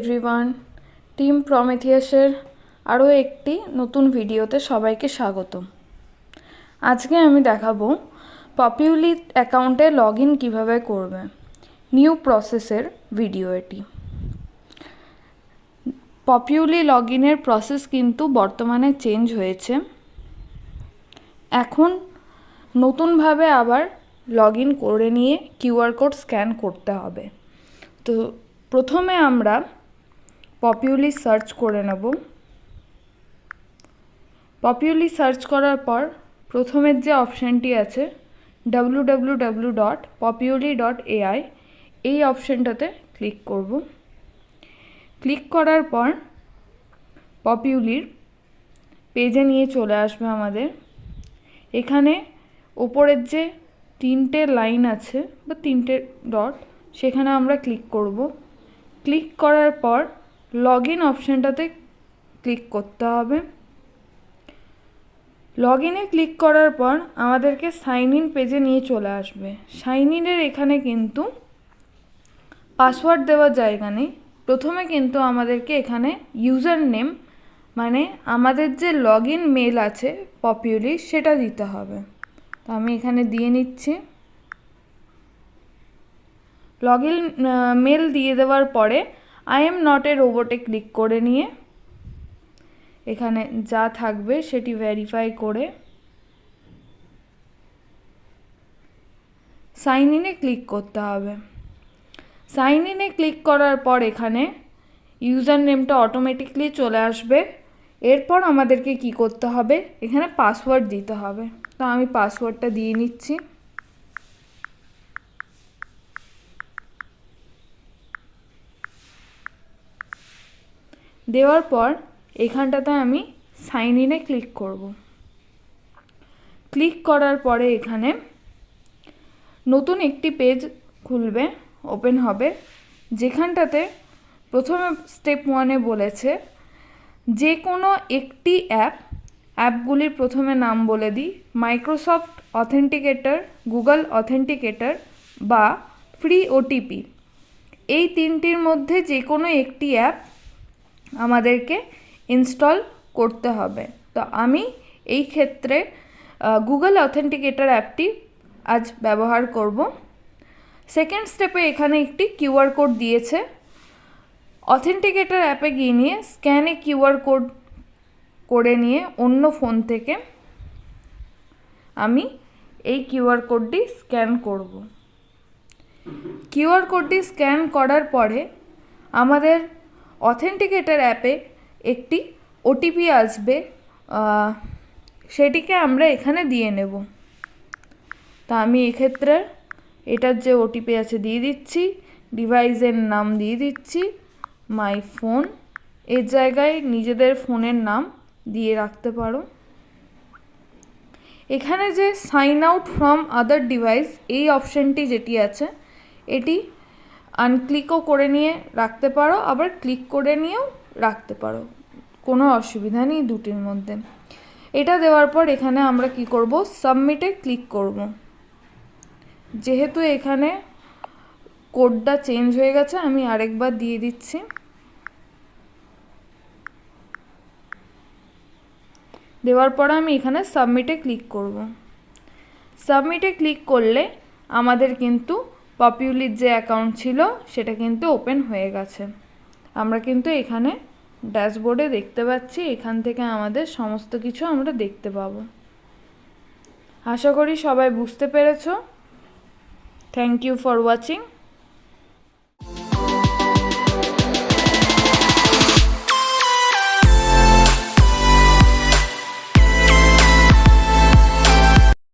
Everyone, team প্রমিথিয়াসের আরও একটি নতুন ভিডিওতে সবাইকে স্বাগত। আজকে আমি দেখাবো পপিউলি অ্যাকাউন্টে লগ ইন কীভাবে করবে। নিউ প্রসেসের ভিডিও এটি। পপিউলি লগ ইনের প্রসেস কিন্তু বর্তমানে চেঞ্জ হয়েছে। এখন নতুনভাবে আবার লগ ইন করে নিয়ে কিউআর কোড স্ক্যান করতে হবে। তো প্রথমে আমরা পপিউলি সার্চ করে নেব। পপিউলি সার্চ করার পর প্রথমের যে অপশানটি আছে www.populi.ai এই অপশানটাতে ক্লিক করব। ক্লিক করার পর পপিউলির পেজে নিয়ে চলে আসবে আমাদের। এখানে ওপরের যে তিনটে লাইন আছে বা তিনটে ডট, সেখানে আমরা ক্লিক করব। ক্লিক করার পর লগ ইন অপশানটাতে ক্লিক করতে হবে। লগ ইনে ক্লিক করার পর আমাদেরকে সাইন ইন পেজে নিয়ে চলে আসবে। সাইন ইনের এখানে কিন্তু পাসওয়ার্ড দেওয়ার জায়গা নেই। প্রথমে কিন্তু আমাদেরকে এখানে ইউজার নেম মানে আমাদের যে লগ ইন মেল আছে পপিউলি সেটা দিতে হবে। তো আমি এখানে দিয়ে নিচ্ছি। লগ ইন মেল দিয়ে দেওয়ার পরে আই এম নট এ রোবটে ক্লিক করে নিয়ে এখানে যা থাকবে সেটি ভেরিফাই করে সাইন ইনে ক্লিক করতে হবে। সাইন ইনে ক্লিক করার পর এখানে ইউজার নেমটা অটোমেটিকলি চলে আসবে। এরপর আমাদেরকে কি করতে হবে, এখানে পাসওয়ার্ড দিতে হবে। তো আমি পাসওয়ার্ডটা দিয়ে নিচ্ছি। দেওয়ার পর এখানটাতে আমি সাইন ইনে ক্লিক করব। ক্লিক করার পরে এখানে নতুন একটি পেজ খুলবে, ওপেন হবে, যেখানটাতে প্রথমে স্টেপ 1-এ বলেছে যে কোনো একটি অ্যাপগুলির প্রথমে নাম বলে দিই, মাইক্রোসফট অথেন্টিকেটর, গুগল অথেন্টিকেটর বা ফ্রি ওটিপি। এই তিনটির মধ্যে যে কোনো একটি অ্যাপ আমাদেরকে ইনস্টল করতে হবে। তো আমি এই ক্ষেত্রে গুগল অথেন্টিকেটর অ্যাপটি আজ ব্যবহার করব। সেকেন্ড স্টেপে এখানে একটি কিউআর কোড দিয়েছে। অথেন্টিকেটর অ্যাপে গিয়ে নিয়ে স্ক্যানে কিউআর কোড করে নিয়ে অন্য ফোন থেকে আমি এই কিউআর কোডটি স্ক্যান করব। কিউআর কোডটি স্ক্যান করার পরে আমাদের অথেন্টিকেটর অ্যাপে একটি ওটিপি আসবে, সেটিকে আমরা এখানে দিয়ে নেব। তা আমি এক্ষেত্রে এটার যে ওটিপি আছে দিয়ে দিচ্ছি, ডিভাইসের নাম দিয়ে দিচ্ছি মাই ফোন। এর জায়গায় নিজেদের ফোনের নাম দিয়ে রাখতে পারো। এখানে যে sign out from other device এই অপশানটি যেটি আছে এটি আনক্লিকও করে নিয়ে রাখতে পারো, আবার ক্লিক করে নিয়েও রাখতে পারো, কোনো অসুবিধা নেই দুটির মধ্যে। এটা দেওয়ার পর এখানে আমরা কি করব, সাবমিটে ক্লিক করব। যেহেতু এখানে কোডটা চেঞ্জ হয়ে গেছে আমি আরেকবার দিয়ে দিচ্ছি। দেওয়ার পর আমি এখানে সাবমিটে ক্লিক করব। সাবমিটে ক্লিক করলে আমাদের কিন্তু পপিউলির যে অ্যাকাউন্ট ছিল সেটা কিন্তু ওপেন হয়ে গেছে। আমরা কিন্তু এখানে ড্যাশবোর্ডে দেখতে পাচ্ছি, এখান থেকে আমাদের সমস্ত কিছু আমরা দেখতে পাবো। আশা করি সবাই বুঝতে পেরেছো। Thank you for watching.